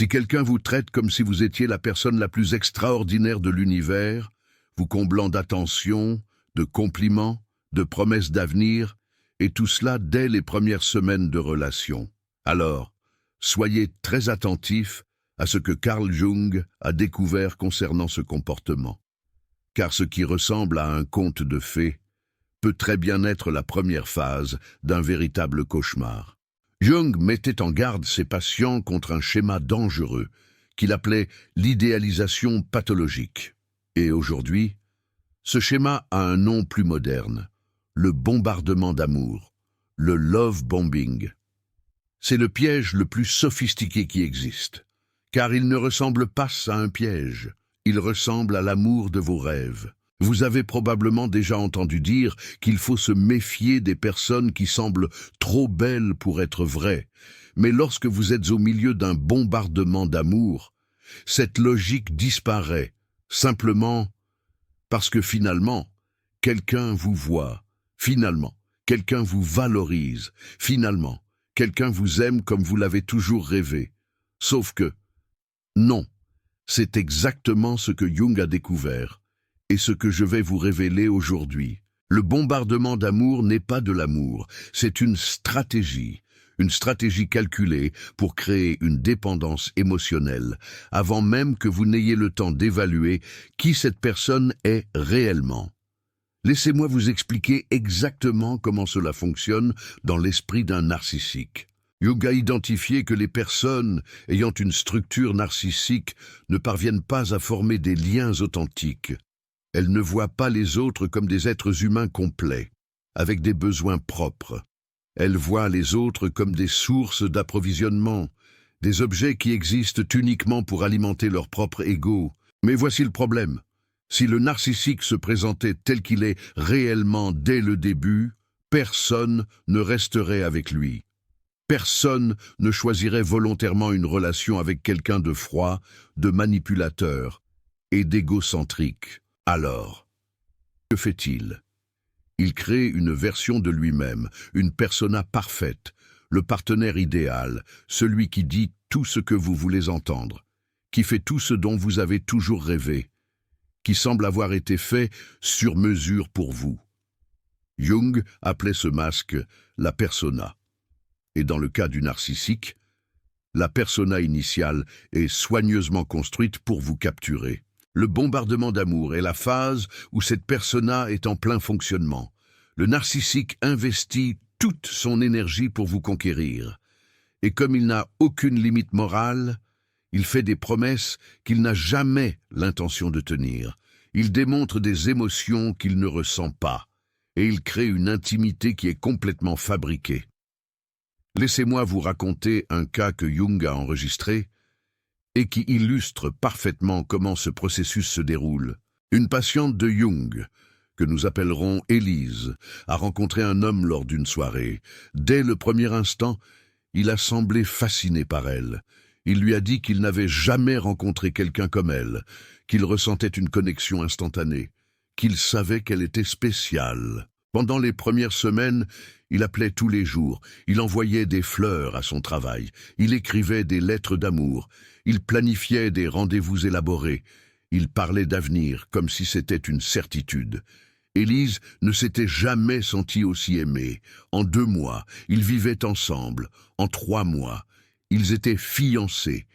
Si quelqu'un vous traite comme si vous étiez la personne la plus extraordinaire de l'univers, vous comblant d'attention, de compliments, de promesses d'avenir, et tout cela dès les premières semaines de relation, alors, soyez très attentifs à ce que Carl Jung a découvert concernant ce comportement. Car ce qui ressemble à un conte de fées peut très bien être la première phase d'un véritable cauchemar. Jung mettait en garde ses patients contre un schéma dangereux qu'il appelait l'idéalisation pathologique. Et aujourd'hui, ce schéma a un nom plus moderne, le bombardement d'amour, le love bombing. C'est le piège le plus sophistiqué qui existe, car il ne ressemble pas à un piège, il ressemble à l'amour de vos rêves. Vous avez probablement déjà entendu dire qu'il faut se méfier des personnes qui semblent trop belles pour être vraies. Mais lorsque vous êtes au milieu d'un bombardement d'amour, cette logique disparaît, simplement parce que finalement, quelqu'un vous voit, finalement, quelqu'un vous valorise, finalement, quelqu'un vous aime comme vous l'avez toujours rêvé. Sauf que, non, c'est exactement ce que Jung a découvert. Et ce que je vais vous révéler aujourd'hui. Le bombardement d'amour n'est pas de l'amour, c'est une stratégie calculée pour créer une dépendance émotionnelle, avant même que vous n'ayez le temps d'évaluer qui cette personne est réellement. Laissez-moi vous expliquer exactement comment cela fonctionne dans l'esprit d'un narcissique. Jung a identifié que les personnes ayant une structure narcissique ne parviennent pas à former des liens authentiques. Elles ne voient pas les autres comme des êtres humains complets, avec des besoins propres. Elles voient les autres comme des sources d'approvisionnement, des objets qui existent uniquement pour alimenter leur propre ego. Mais voici le problème. Si le narcissique se présentait tel qu'il est réellement dès le début, personne ne resterait avec lui. Personne ne choisirait volontairement une relation avec quelqu'un de froid, de manipulateur et d'égocentrique. Alors, que fait-il? Il crée une version de lui-même, une persona parfaite, le partenaire idéal, celui qui dit tout ce que vous voulez entendre, qui fait tout ce dont vous avez toujours rêvé, qui semble avoir été fait sur mesure pour vous. Jung appelait ce masque la persona. Et dans le cas du narcissique, la persona initiale est soigneusement construite pour vous capturer. Le bombardement d'amour est la phase où cette persona est en plein fonctionnement. Le narcissique investit toute son énergie pour vous conquérir. Et comme il n'a aucune limite morale, il fait des promesses qu'il n'a jamais l'intention de tenir. Il démontre des émotions qu'il ne ressent pas. Et il crée une intimité qui est complètement fabriquée. Laissez-moi vous raconter un cas que Jung a enregistré et qui illustre parfaitement comment ce processus se déroule. Une patiente de Jung, que nous appellerons Élise, a rencontré un homme lors d'une soirée. Dès le premier instant, il a semblé fasciné par elle. Il lui a dit qu'il n'avait jamais rencontré quelqu'un comme elle, qu'il ressentait une connexion instantanée, qu'il savait qu'elle était spéciale. Pendant les premières semaines, il appelait tous les jours, il envoyait des fleurs à son travail, il écrivait des lettres d'amour, il planifiait des rendez-vous élaborés, il parlait d'avenir comme si c'était une certitude. Élise ne s'était jamais sentie aussi aimée. En 2 mois, ils vivaient ensemble. En 3 mois, ils étaient fiancés.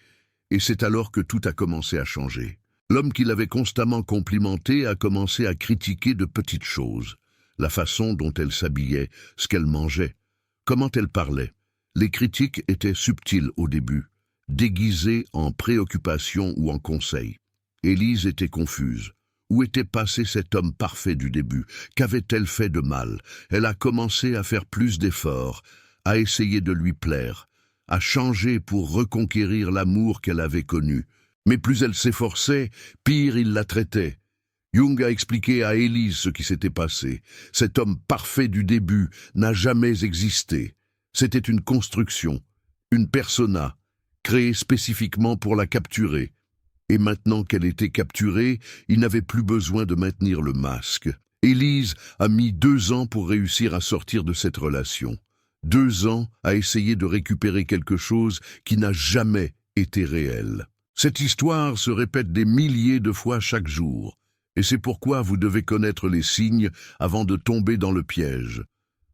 Et c'est alors que tout a commencé à changer. L'homme qui l'avait constamment complimenté a commencé à critiquer de petites choses. La façon dont elle s'habillait, ce qu'elle mangeait, comment elle parlait. Les critiques étaient subtiles au début, déguisées en préoccupation ou en conseil. Élise était confuse. Où était passé cet homme parfait du début? Qu'avait-elle fait de mal? Elle a commencé à faire plus d'efforts, à essayer de lui plaire, à changer pour reconquérir l'amour qu'elle avait connu. Mais plus elle s'efforçait, pire il la traitait. Jung a expliqué à Élise ce qui s'était passé. Cet homme parfait du début n'a jamais existé. C'était une construction, une persona, créée spécifiquement pour la capturer. Et maintenant qu'elle était capturée, il n'avait plus besoin de maintenir le masque. Élise a mis 2 ans pour réussir à sortir de cette relation. 2 ans à essayer de récupérer quelque chose qui n'a jamais était réel. Cette histoire se répète des milliers de fois chaque jour, et c'est pourquoi vous devez connaître les signes avant de tomber dans le piège.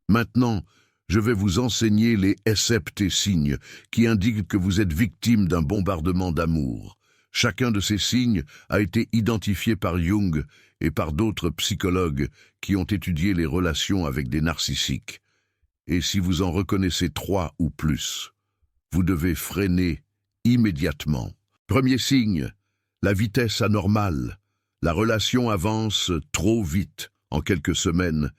Maintenant, je vais vous enseigner les SFT signes qui indiquent que vous êtes victime d'un bombardement d'amour. Chacun de ces signes a été identifié par Jung et par d'autres psychologues qui ont étudié les relations avec des narcissiques. Et si vous en reconnaissez 3 ou plus, vous devez freiner immédiatement. Premier signe, la vitesse anormale. La relation avance trop vite. En quelques semaines,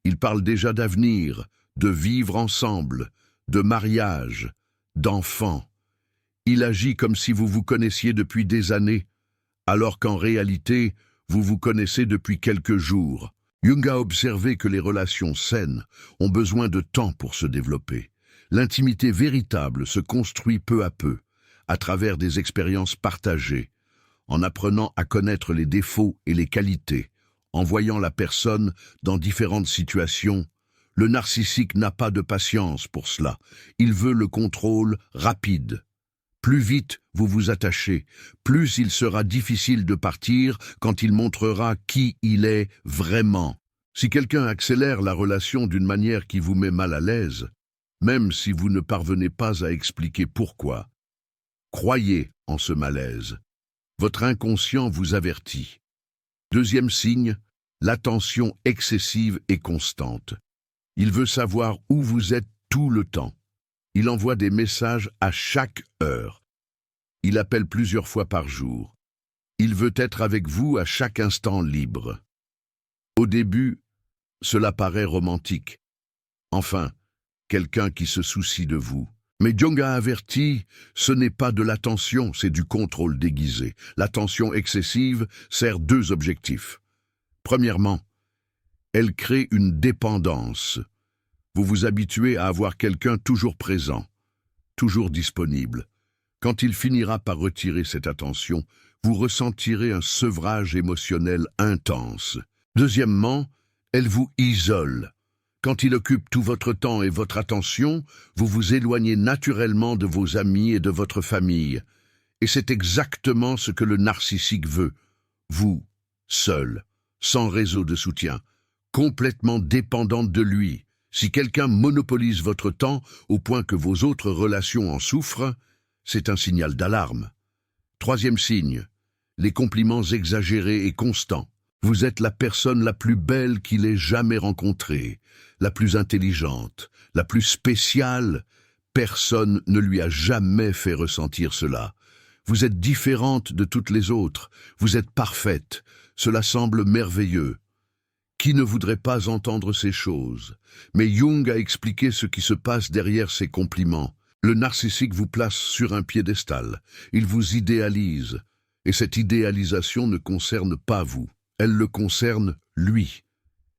il parle déjà d'avenir, de vivre ensemble, de mariage, d'enfants. Il agit comme si vous vous connaissiez depuis des années, alors qu'en réalité, vous vous connaissez depuis quelques jours. Jung a observé que les relations saines ont besoin de temps pour se développer. L'intimité véritable se construit peu à peu, à travers des expériences partagées, en apprenant à connaître les défauts et les qualités, en voyant la personne dans différentes situations. Le narcissique n'a pas de patience pour cela. Il veut le contrôle rapide. Plus vite vous vous attachez, plus il sera difficile de partir quand il montrera qui il est vraiment. Si quelqu'un accélère la relation d'une manière qui vous met mal à l'aise, même si vous ne parvenez pas à expliquer pourquoi, croyez en ce malaise. Votre inconscient vous avertit. Deuxième signe, l'attention excessive et constante. Il veut savoir où vous êtes tout le temps. Il envoie des messages à chaque heure. Il appelle plusieurs fois par jour. Il veut être avec vous à chaque instant libre. Au début, cela paraît romantique. Enfin, quelqu'un qui se soucie de vous. Mais Jung a averti, ce n'est pas de l'attention, c'est du contrôle déguisé. L'attention excessive sert 2 objectifs. Premièrement, elle crée une dépendance. Vous vous habituez à avoir quelqu'un toujours présent, toujours disponible. Quand il finira par retirer cette attention, vous ressentirez un sevrage émotionnel intense. Deuxièmement, elle vous isole. Quand il occupe tout votre temps et votre attention, vous vous éloignez naturellement de vos amis et de votre famille. Et c'est exactement ce que le narcissique veut. Vous, seul, sans réseau de soutien, complètement dépendante de lui. Si quelqu'un monopolise votre temps au point que vos autres relations en souffrent, c'est un signal d'alarme. Troisième signe, les compliments exagérés et constants. Vous êtes la personne la plus belle qu'il ait jamais rencontrée, la plus intelligente, la plus spéciale. Personne ne lui a jamais fait ressentir cela. Vous êtes différente de toutes les autres, vous êtes parfaite, cela semble merveilleux. Qui ne voudrait pas entendre ces choses? Mais Jung a expliqué ce qui se passe derrière ces compliments. Le narcissique vous place sur un piédestal, il vous idéalise, et cette idéalisation ne concerne pas vous, elle le concerne lui.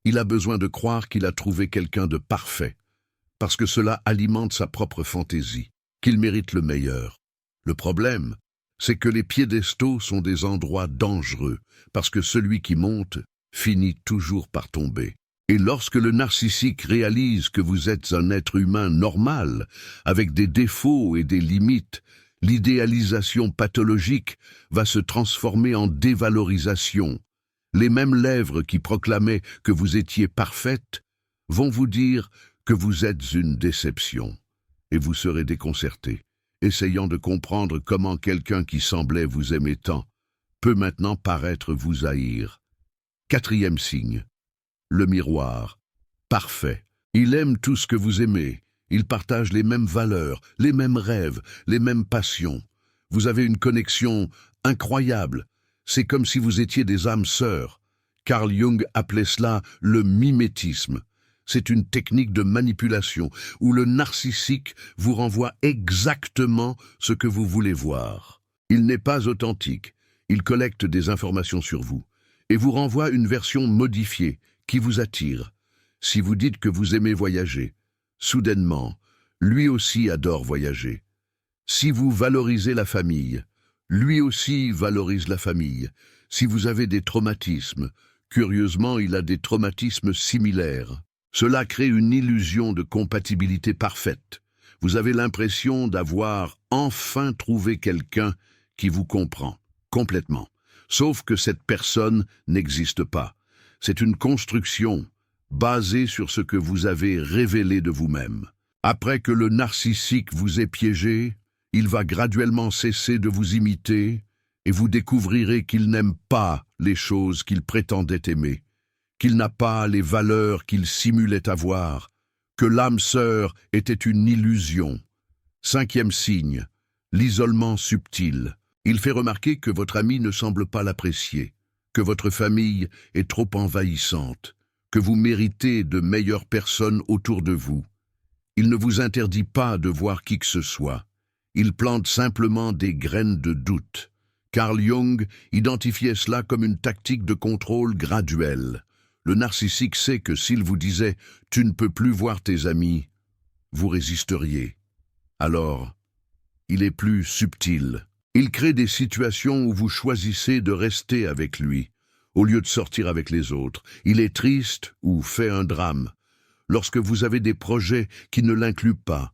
Il a besoin de croire qu'il a trouvé quelqu'un de parfait, parce que cela alimente sa propre fantaisie, qu'il mérite le meilleur. Le problème, c'est que les piédestaux sont des endroits dangereux, parce que celui qui monte finit toujours par tomber. Et lorsque le narcissique réalise que vous êtes un être humain normal, avec des défauts et des limites, l'idéalisation pathologique va se transformer en dévalorisation. Les mêmes lèvres qui proclamaient que vous étiez parfaite vont vous dire que vous êtes une déception. Et vous serez déconcerté, essayant de comprendre comment quelqu'un qui semblait vous aimer tant peut maintenant paraître vous haïr. Quatrième signe. Le miroir. Parfait. Il aime tout ce que vous aimez. Il partage les mêmes valeurs, les mêmes rêves, les mêmes passions. Vous avez une connexion incroyable. C'est comme si vous étiez des âmes sœurs. Carl Jung appelait cela le mimétisme. C'est une technique de manipulation où le narcissique vous renvoie exactement ce que vous voulez voir. Il n'est pas authentique. Il collecte des informations sur vous et vous renvoie une version modifiée qui vous attire. Si vous dites que vous aimez voyager, soudainement, lui aussi adore voyager. Si vous valorisez la famille, lui aussi valorise la famille. Si vous avez des traumatismes, curieusement, il a des traumatismes similaires. Cela crée une illusion de compatibilité parfaite. Vous avez l'impression d'avoir enfin trouvé quelqu'un qui vous comprend, complètement. Sauf que cette personne n'existe pas. C'est une construction basée sur ce que vous avez révélé de vous-même. Après que le narcissique vous ait piégé, il va graduellement cesser de vous imiter et vous découvrirez qu'il n'aime pas les choses qu'il prétendait aimer, qu'il n'a pas les valeurs qu'il simulait avoir, que l'âme sœur était une illusion. 5e signe, l'isolement subtil. Il fait remarquer que votre ami ne semble pas l'apprécier, que votre famille est trop envahissante, que vous méritez de meilleures personnes autour de vous. Il ne vous interdit pas de voir qui que ce soit. Il plante simplement des graines de doute. Carl Jung identifiait cela comme une tactique de contrôle graduel. Le narcissique sait que s'il vous disait « tu ne peux plus voir tes amis », vous résisteriez. Alors, il est plus subtil. Il crée des situations où vous choisissez de rester avec lui, au lieu de sortir avec les autres. Il est triste ou fait un drame. Lorsque vous avez des projets qui ne l'incluent pas,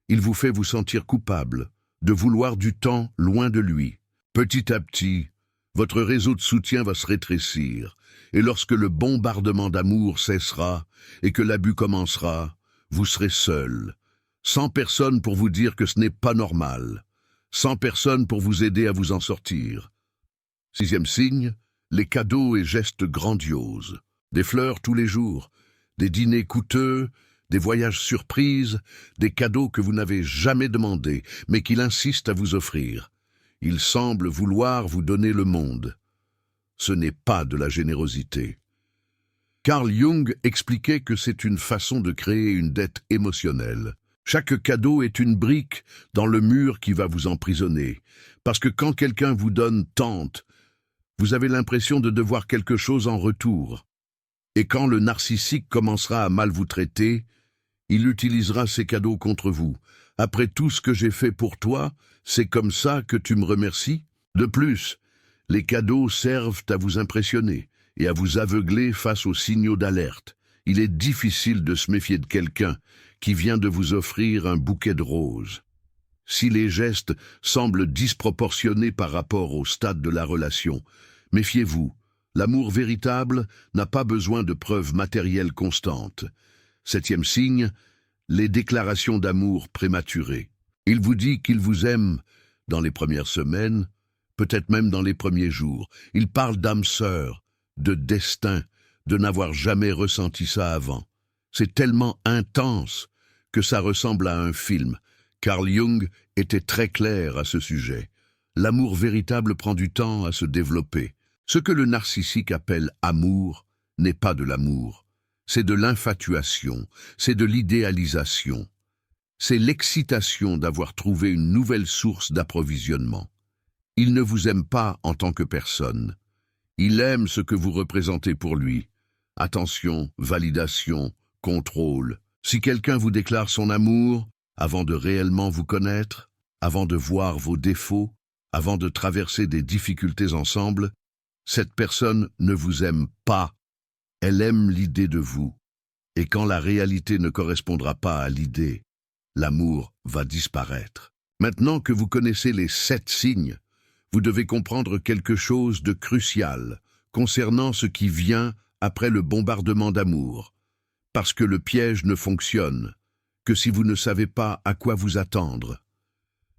il vous fait vous sentir coupable, de vouloir du temps loin de lui. Petit à petit, votre réseau de soutien va se rétrécir, et lorsque le bombardement d'amour cessera et que l'abus commencera, vous serez seul, sans personne pour vous dire que ce n'est pas normal, sans personne pour vous aider à vous en sortir. 6e signe, les cadeaux et gestes grandioses. Des fleurs tous les jours, des dîners coûteux, des voyages surprises, des cadeaux que vous n'avez jamais demandés, mais qu'il insiste à vous offrir. Il semble vouloir vous donner le monde. Ce n'est pas de la générosité. Carl Jung expliquait que c'est une façon de créer une dette émotionnelle. Chaque cadeau est une brique dans le mur qui va vous emprisonner, parce que quand quelqu'un vous donne tant, vous avez l'impression de devoir quelque chose en retour. Et quand le narcissique commencera à mal vous traiter, il utilisera ces cadeaux contre vous. Après tout ce que j'ai fait pour toi, c'est comme ça que tu me remercies? De plus, les cadeaux servent à vous impressionner et à vous aveugler face aux signaux d'alerte. Il est difficile de se méfier de quelqu'un qui vient de vous offrir un bouquet de roses. Si les gestes semblent disproportionnés par rapport au stade de la relation, méfiez-vous. L'amour véritable n'a pas besoin de preuves matérielles constantes. 7e signe, les déclarations d'amour prématurées. Il vous dit qu'il vous aime dans les premières semaines, peut-être même dans les premiers jours. Il parle d'âme sœur, de destin, de n'avoir jamais ressenti ça avant. C'est tellement intense que ça ressemble à un film. Carl Jung était très clair à ce sujet. L'amour véritable prend du temps à se développer. Ce que le narcissique appelle amour n'est pas de l'amour. C'est de l'infatuation, c'est de l'idéalisation. C'est l'excitation d'avoir trouvé une nouvelle source d'approvisionnement. Il ne vous aime pas en tant que personne. Il aime ce que vous représentez pour lui. Attention, validation, contrôle. Si quelqu'un vous déclare son amour, avant de réellement vous connaître, avant de voir vos défauts, avant de traverser des difficultés ensemble, cette personne ne vous aime pas. Elle aime l'idée de vous. Et quand la réalité ne correspondra pas à l'idée, l'amour va disparaître. Maintenant que vous connaissez les 7 signes, vous devez comprendre quelque chose de crucial concernant ce qui vient après le bombardement d'amour. Parce que le piège ne fonctionne que si vous ne savez pas à quoi vous attendre.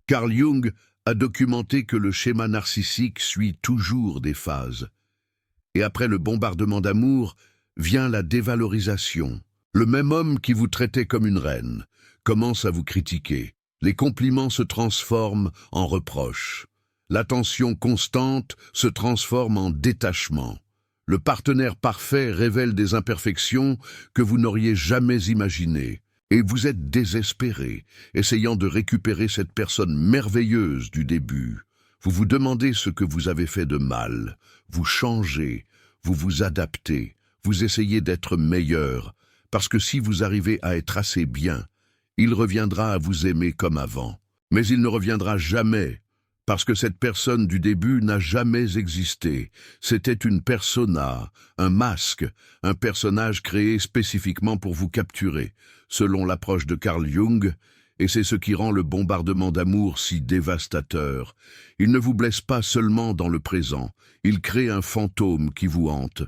Carl Jung a documenté que le schéma narcissique suit toujours des phases. Et après le bombardement d'amour, vient la dévalorisation. Le même homme qui vous traitait comme une reine commence à vous critiquer. Les compliments se transforment en reproches. L'attention constante se transforme en détachement. Le partenaire parfait révèle des imperfections que vous n'auriez jamais imaginées. Et vous êtes désespéré, essayant de récupérer cette personne merveilleuse du début. Vous vous demandez ce que vous avez fait de mal. Vous changez, vous vous adaptez, vous essayez d'être meilleur, parce que si vous arrivez à être assez bien, il reviendra à vous aimer comme avant. Mais il ne reviendra jamais, parce que cette personne du début n'a jamais existé. C'était une persona, un masque, un personnage créé spécifiquement pour vous capturer. Selon l'approche de Carl Jung, Et c'est ce qui rend le bombardement d'amour si dévastateur. Il ne vous blesse pas seulement dans le présent, il crée un fantôme qui vous hante.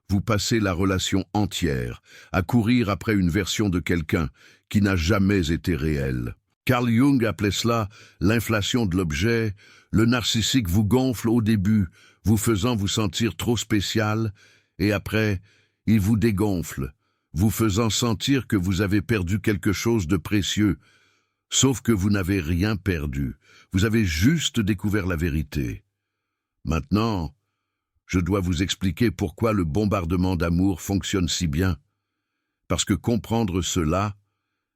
Vous passez la relation entière à courir après une version de quelqu'un qui n'a jamais été réelle. Carl Jung appelait cela l'inflation de l'objet. Le narcissique vous gonfle au début, vous faisant vous sentir trop spécial, et après, il vous dégonfle, vous faisant sentir que vous avez perdu quelque chose de précieux. Sauf que vous n'avez rien perdu, vous avez juste découvert la vérité. Maintenant, je dois vous expliquer pourquoi le bombardement d'amour fonctionne si bien. Parce que comprendre cela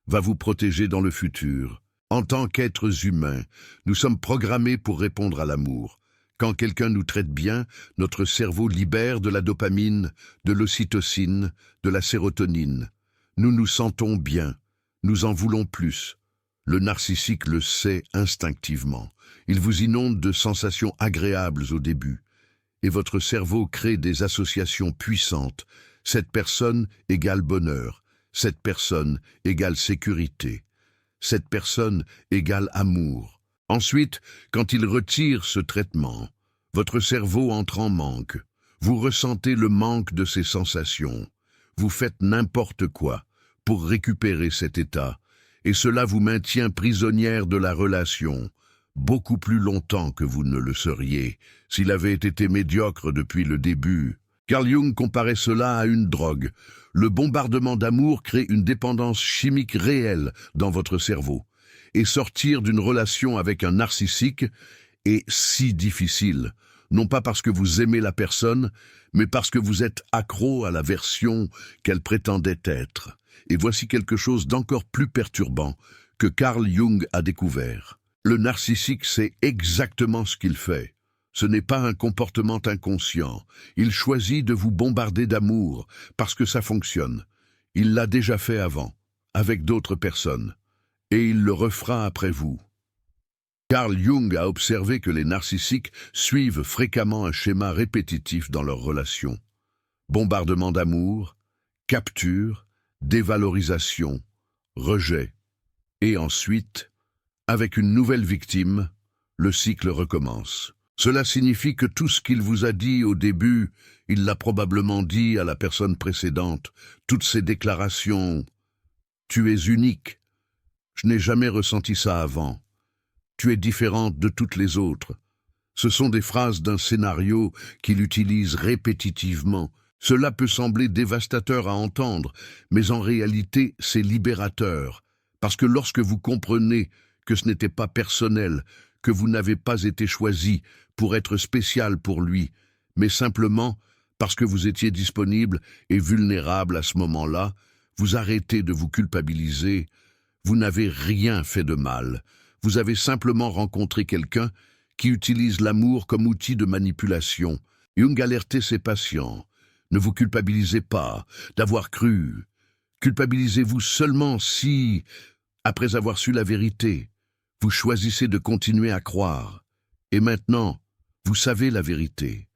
va vous protéger dans le futur. En tant qu'êtres humains, nous sommes programmés pour répondre à l'amour. Quand quelqu'un nous traite bien, notre cerveau libère de la dopamine, de l'ocytocine, de la sérotonine. Nous nous sentons bien, nous en voulons plus. Le narcissique le sait instinctivement. Il vous inonde de sensations agréables au début. Et votre cerveau crée des associations puissantes. Cette personne égale bonheur. Cette personne égale sécurité. Cette personne égale amour. Ensuite, quand il retire ce traitement, votre cerveau entre en manque. Vous ressentez le manque de ces sensations. Vous faites n'importe quoi pour récupérer cet état. Et cela vous maintient prisonnière de la relation, beaucoup plus longtemps que vous ne le seriez, s'il avait été médiocre depuis le début. Carl Jung comparait cela à une drogue. Le bombardement d'amour crée une dépendance chimique réelle dans votre cerveau. Et sortir d'une relation avec un narcissique est si difficile, non pas parce que vous aimez la personne, mais parce que vous êtes accro à la version qu'elle prétendait être. Et voici quelque chose d'encore plus perturbant que Carl Jung a découvert. Le narcissique sait exactement ce qu'il fait. Ce n'est pas un comportement inconscient. Il choisit de vous bombarder d'amour parce que ça fonctionne. Il l'a déjà fait avant, avec d'autres personnes. Et il le refera après vous. Carl Jung a observé que les narcissiques suivent fréquemment un schéma répétitif dans leurs relations. Bombardement d'amour, capture, dévalorisation, rejet. Et ensuite, avec une nouvelle victime, le cycle recommence. Cela signifie que tout ce qu'il vous a dit au début, il l'a probablement dit à la personne précédente. Toutes ces déclarations « Tu es unique »,« Je n'ai jamais ressenti ça avant »,« Tu es différente de toutes les autres », ce sont des phrases d'un scénario qu'il utilise répétitivement. Cela peut sembler dévastateur à entendre, mais en réalité, c'est libérateur. Parce que lorsque vous comprenez que ce n'était pas personnel, que vous n'avez pas été choisi pour être spécial pour lui, mais simplement parce que vous étiez disponible et vulnérable à ce moment-là, vous arrêtez de vous culpabiliser. Vous n'avez rien fait de mal. Vous avez simplement rencontré quelqu'un qui utilise l'amour comme outil de manipulation. Jung alertait ses patients. Ne vous culpabilisez pas d'avoir cru. Culpabilisez-vous seulement si, après avoir su la vérité, vous choisissez de continuer à croire. Et maintenant, vous savez la vérité.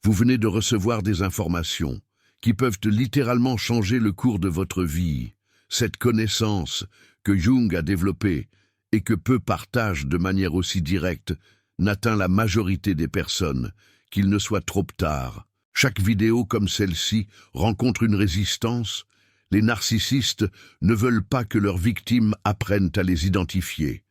Vous venez de recevoir des informations qui peuvent littéralement changer le cours de votre vie. Cette connaissance que Jung a développée et que peu partagent de manière aussi directe n'atteint la majorité des personnes, qu'il ne soit trop tard. Chaque vidéo comme celle-ci rencontre une résistance. Les narcissistes ne veulent pas que leurs victimes apprennent à les identifier.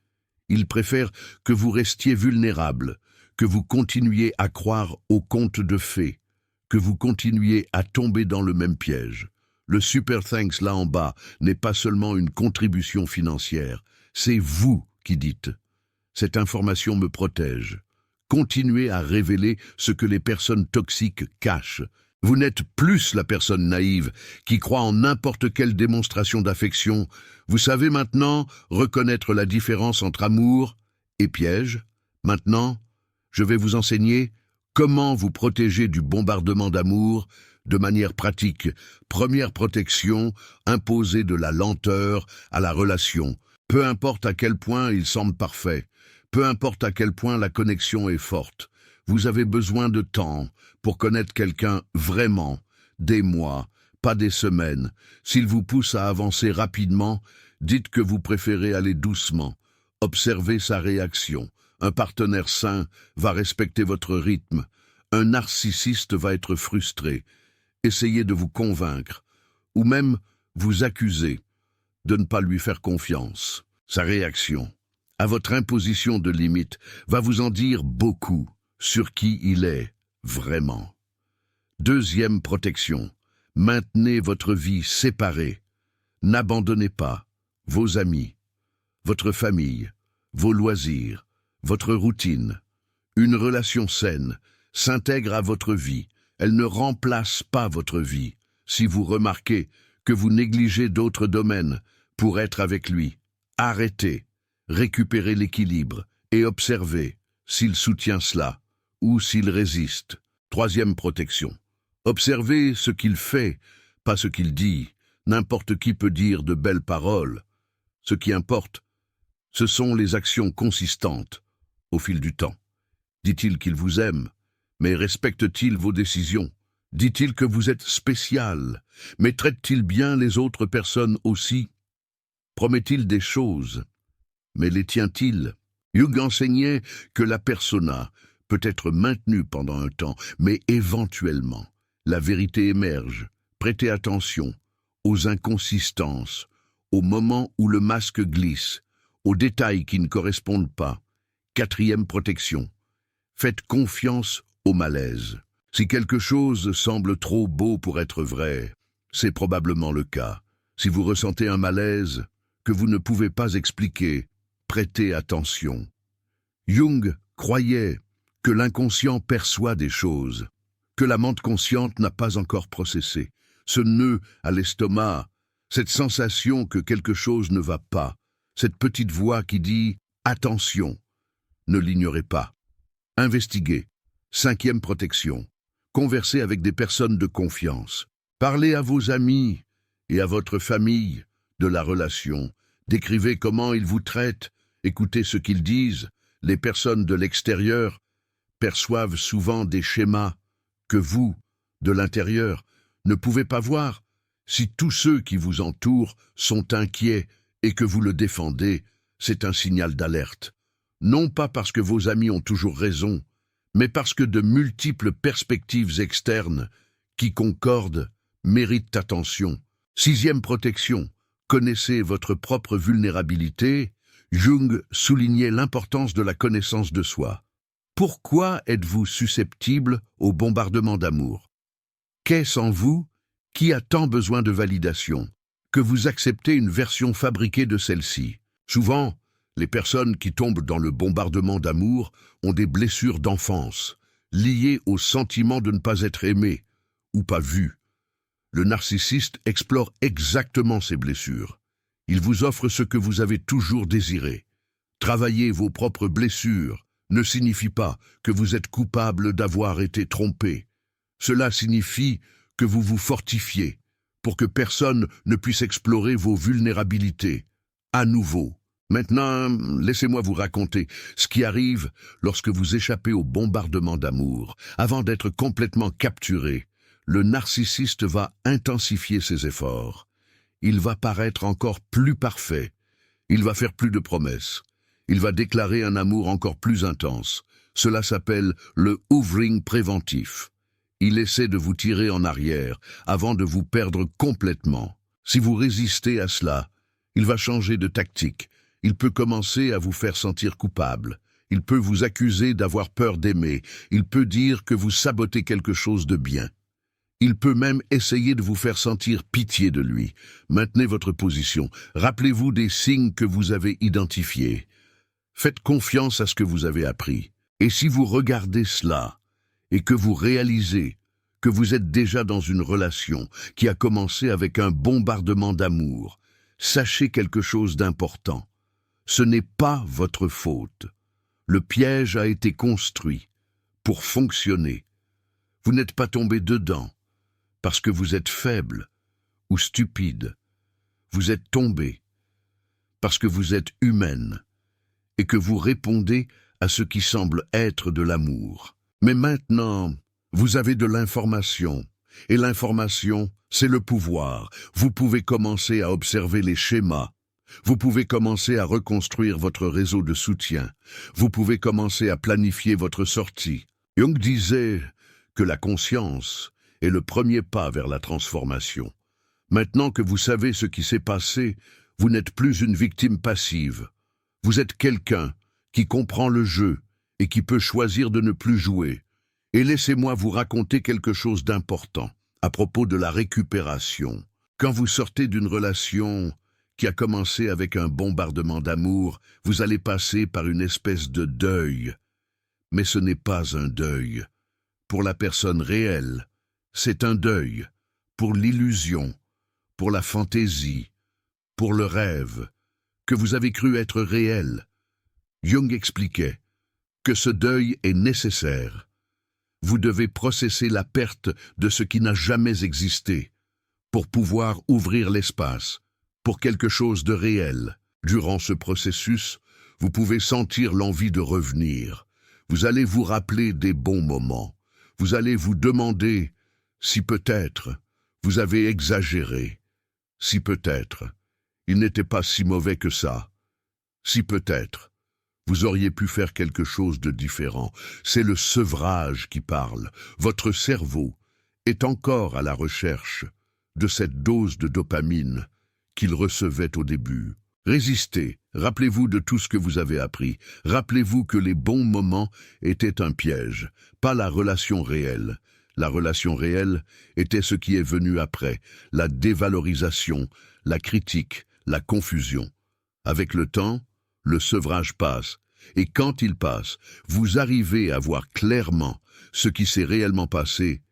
Ils préfèrent que vous restiez vulnérable, que vous continuiez à croire aux contes de fées, que vous continuiez à tomber dans le même piège. Le Super Thanks là en bas n'est pas seulement une contribution financière, c'est vous qui dites « Cette information me protège ». Continuez à révéler ce que les personnes toxiques cachent. Vous n'êtes plus la personne naïve qui croit en n'importe quelle démonstration d'affection. Vous savez maintenant reconnaître la différence entre amour et piège. Maintenant, je vais vous enseigner comment vous protéger du bombardement d'amour de manière pratique. Première protection, imposer de la lenteur à la relation. Peu importe à quel point il semble parfait, peu importe à quel point la connexion est forte, vous avez besoin de temps pour connaître quelqu'un vraiment, des mois, pas des semaines. S'il vous pousse à avancer rapidement, Dites que vous préférez aller doucement. Observez sa réaction. Un partenaire sain va respecter votre rythme. Un narcissiste va être frustré. Essayez de vous convaincre, ou même vous accuser de ne pas lui faire confiance. Sa réaction à votre imposition de limites va vous en dire beaucoup sur qui il est vraiment. Deuxième protection, maintenez votre vie séparée. N'abandonnez pas vos amis, votre famille, vos loisirs, votre routine. Une relation saine s'intègre à votre vie. Elle ne remplace pas votre vie. Si vous remarquez que vous négligez d'autres domaines pour être avec lui, arrêtez, récupérez l'équilibre et observez s'il soutient cela ou s'il résiste. Troisième protection. Observez ce qu'il fait, pas ce qu'il dit. N'importe qui peut dire de belles paroles. Ce qui importe, ce sont les actions consistantes au fil du temps. Dit-il qu'il vous aime, mais respecte-t-il vos décisions? Dit-il que vous êtes spécial, mais traite-t-il bien les autres personnes aussi? Promet-il des choses, mais les tient-il? Jung enseignait que la persona peut être maintenue pendant un temps, mais éventuellement, la vérité émerge. Prêtez attention aux inconsistances, au moment où le masque glisse, aux détails qui ne correspondent pas. Quatrième protection. Faites confiance au malaise. Si quelque chose semble trop beau pour être vrai, c'est probablement le cas. Si vous ressentez un malaise que vous ne pouvez pas expliquer, prêtez attention. Jung croyait que l'inconscient perçoit des choses, que la mente consciente n'a pas encore processé. Ce nœud à l'estomac, cette sensation que quelque chose ne va pas, cette petite voix qui dit « Attention », ne l'ignorez pas. Investiguez. Cinquième protection. Conversez avec des personnes de confiance. Parlez à vos amis et à votre famille de la relation. Décrivez comment ils vous traitent. Écoutez ce qu'ils disent. Les personnes de l'extérieur perçoivent souvent des schémas que vous, de l'intérieur, ne pouvez pas voir. Si tous ceux qui vous entourent sont inquiets et que vous le défendez, c'est un signal d'alerte. Non pas parce que vos amis ont toujours raison, mais parce que de multiples perspectives externes qui concordent méritent attention. Sixième protection. Connaissez votre propre vulnérabilité. Jung soulignait l'importance de la connaissance de soi. Pourquoi êtes-vous susceptible au bombardement d'amour? Qu'est-ce en vous qui a tant besoin de validation que vous acceptez une version fabriquée de celle-ci? Souvent, les personnes qui tombent dans le bombardement d'amour ont des blessures d'enfance, liées au sentiment de ne pas être aimé ou pas vu. Le narcissiste explore exactement ces blessures. Il vous offre ce que vous avez toujours désiré. Travailler vos propres blessures ne signifie pas que vous êtes coupable d'avoir été trompé. Cela signifie que vous vous fortifiez pour que personne ne puisse explorer vos vulnérabilités. À nouveau. Maintenant, laissez-moi vous raconter ce qui arrive lorsque vous échappez au bombardement d'amour. Avant d'être complètement capturé, le narcissiste va intensifier ses efforts. Il va paraître encore plus parfait. Il va faire plus de promesses. Il va déclarer un amour encore plus intense. Cela s'appelle le hoovering préventif. Il essaie de vous tirer en arrière avant de vous perdre complètement. Si vous résistez à cela, il va changer de tactique. Il peut commencer à vous faire sentir coupable. Il peut vous accuser d'avoir peur d'aimer. Il peut dire que vous sabotez quelque chose de bien. Il peut même essayer de vous faire sentir pitié de lui. Maintenez votre position. Rappelez-vous des signes que vous avez identifiés. Faites confiance à ce que vous avez appris. Et si vous regardez cela, et que vous réalisez que vous êtes déjà dans une relation qui a commencé avec un bombardement d'amour, sachez quelque chose d'important. Ce n'est pas votre faute. Le piège a été construit pour fonctionner. Vous n'êtes pas tombé dedans parce que vous êtes faible ou stupide. Vous êtes tombé parce que vous êtes humaine et que vous répondez à ce qui semble être de l'amour. Mais maintenant, vous avez de l'information, et l'information, c'est le pouvoir. Vous pouvez commencer à observer les schémas, Vous pouvez commencer à reconstruire votre réseau de soutien. Vous pouvez commencer à planifier votre sortie. Jung disait que la conscience est le premier pas vers la transformation. Maintenant que vous savez ce qui s'est passé, vous n'êtes plus une victime passive. Vous êtes quelqu'un qui comprend le jeu et qui peut choisir de ne plus jouer. Et laissez-moi vous raconter quelque chose d'important à propos de la récupération. Quand vous sortez d'une relation qui a commencé avec un bombardement d'amour, vous allez passer par une espèce de deuil. Mais ce n'est pas un deuil. Pour la personne réelle, c'est un deuil. Pour l'illusion, pour la fantaisie, pour le rêve, que vous avez cru être réel. Jung expliquait que ce deuil est nécessaire. Vous devez processer la perte de ce qui n'a jamais existé pour pouvoir ouvrir l'espace pour quelque chose de réel. Durant ce processus, vous pouvez sentir l'envie de revenir. Vous allez vous rappeler des bons moments. Vous allez vous demander si peut-être vous avez exagéré, si peut-être il n'était pas si mauvais que ça, si peut-être vous auriez pu faire quelque chose de différent. C'est le sevrage qui parle. Votre cerveau est encore à la recherche de cette dose de dopamine qu'il recevait au début. Résistez, rappelez-vous de tout ce que vous avez appris. Rappelez-vous que les bons moments étaient un piège, pas la relation réelle. La relation réelle était ce qui est venu après, la dévalorisation, la critique, la confusion. Avec le temps, le sevrage passe, et quand il passe, vous arrivez à voir clairement ce qui s'est réellement passé,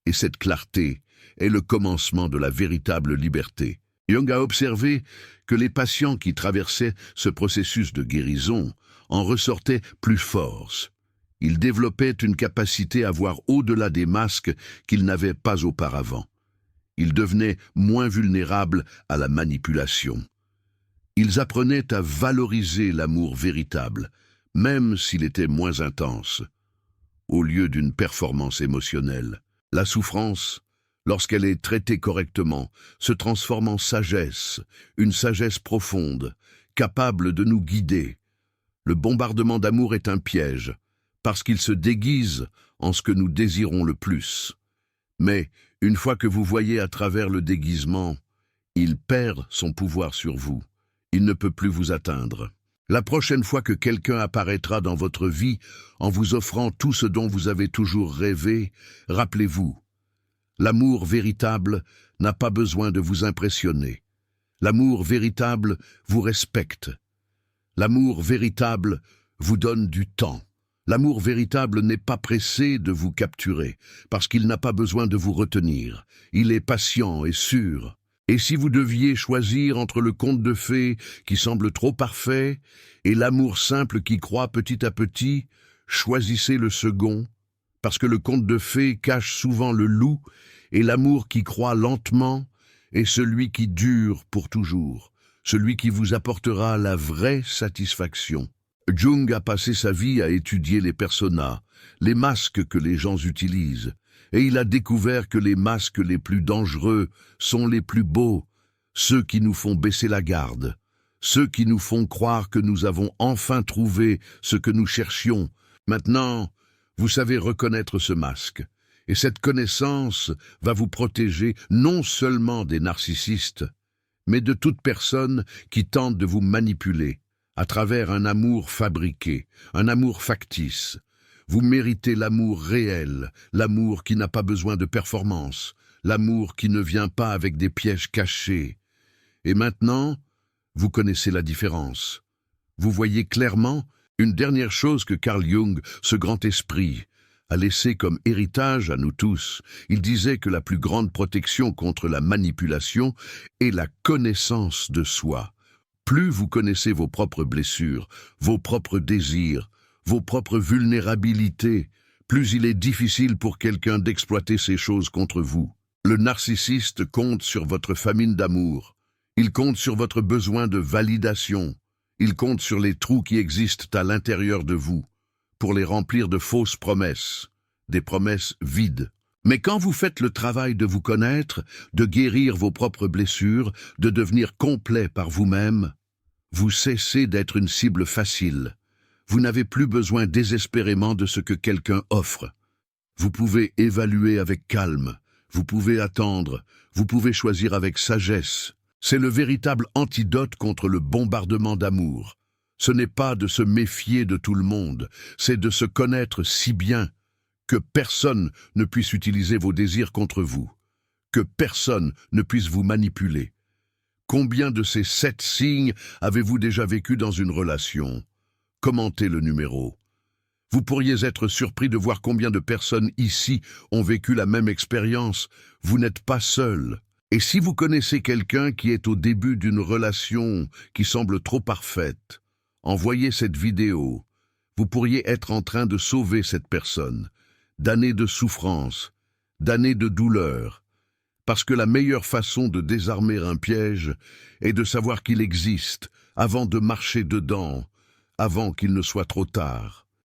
et cette clarté est le commencement de la véritable liberté. Jung a observé que les patients qui traversaient ce processus de guérison en ressortaient plus forts. Ils développaient une capacité à voir au-delà des masques qu'ils n'avaient pas auparavant. Ils devenaient moins vulnérables à la manipulation. Ils apprenaient à valoriser l'amour véritable, même s'il était moins intense, au lieu d'une performance émotionnelle. La souffrance, lorsqu'elle est traitée correctement, se transforme en sagesse, une sagesse profonde, capable de nous guider. Le bombardement d'amour est un piège, parce qu'il se déguise en ce que nous désirons le plus. Mais, une fois que vous voyez à travers le déguisement, il perd son pouvoir sur vous. Il ne peut plus vous atteindre. La prochaine fois que quelqu'un apparaîtra dans votre vie en vous offrant tout ce dont vous avez toujours rêvé, rappelez-vous, l'amour véritable n'a pas besoin de vous impressionner. L'amour véritable vous respecte. L'amour véritable vous donne du temps. L'amour véritable n'est pas pressé de vous capturer, parce qu'il n'a pas besoin de vous retenir. Il est patient et sûr. Et si vous deviez choisir entre le conte de fées qui semble trop parfait et l'amour simple qui croît petit à petit, choisissez le second, parce que le conte de fées cache souvent le loup et l'amour qui croît lentement est celui qui dure pour toujours, celui qui vous apportera la vraie satisfaction. Jung a passé sa vie à étudier les personas, les masques que les gens utilisent, et il a découvert que les masques les plus dangereux sont les plus beaux, ceux qui nous font baisser la garde, ceux qui nous font croire que nous avons enfin trouvé ce que nous cherchions. Maintenant, vous savez reconnaître ce masque, et cette connaissance va vous protéger non seulement des narcissistes, mais de toute personne qui tente de vous manipuler à travers un amour fabriqué, un amour factice. Vous méritez l'amour réel, l'amour qui n'a pas besoin de performance, l'amour qui ne vient pas avec des pièges cachés. Et maintenant, vous connaissez la différence. Vous voyez clairement une dernière chose que Carl Jung, ce grand esprit, a laissé comme héritage à nous tous. Il disait que la plus grande protection contre la manipulation est la connaissance de soi. Plus vous connaissez vos propres blessures, vos propres désirs, vos propres vulnérabilités, plus il est difficile pour quelqu'un d'exploiter ces choses contre vous. Le narcissiste compte sur votre famine d'amour. Il compte sur votre besoin de validation. Il compte sur les trous qui existent à l'intérieur de vous pour les remplir de fausses promesses, des promesses vides. Mais quand vous faites le travail de vous connaître, de guérir vos propres blessures, de devenir complet par vous-même, vous cessez d'être une cible facile. Vous n'avez plus besoin désespérément de ce que quelqu'un offre. Vous pouvez évaluer avec calme, vous pouvez attendre, vous pouvez choisir avec sagesse. C'est le véritable antidote contre le bombardement d'amour. Ce n'est pas de se méfier de tout le monde, c'est de se connaître si bien que personne ne puisse utiliser vos désirs contre vous, que personne ne puisse vous manipuler. Combien de ces 7 signes avez-vous déjà vécu dans une relation? Commentez le numéro. Vous pourriez être surpris de voir combien de personnes ici ont vécu la même expérience. Vous n'êtes pas seul. Et si vous connaissez quelqu'un qui est au début d'une relation qui semble trop parfaite, envoyez cette vidéo. Vous pourriez être en train de sauver cette personne d'années de souffrance, d'années de douleur, parce que la meilleure façon de désarmer un piège est de savoir qu'il existe avant de marcher dedans, avant qu'il ne soit trop tard.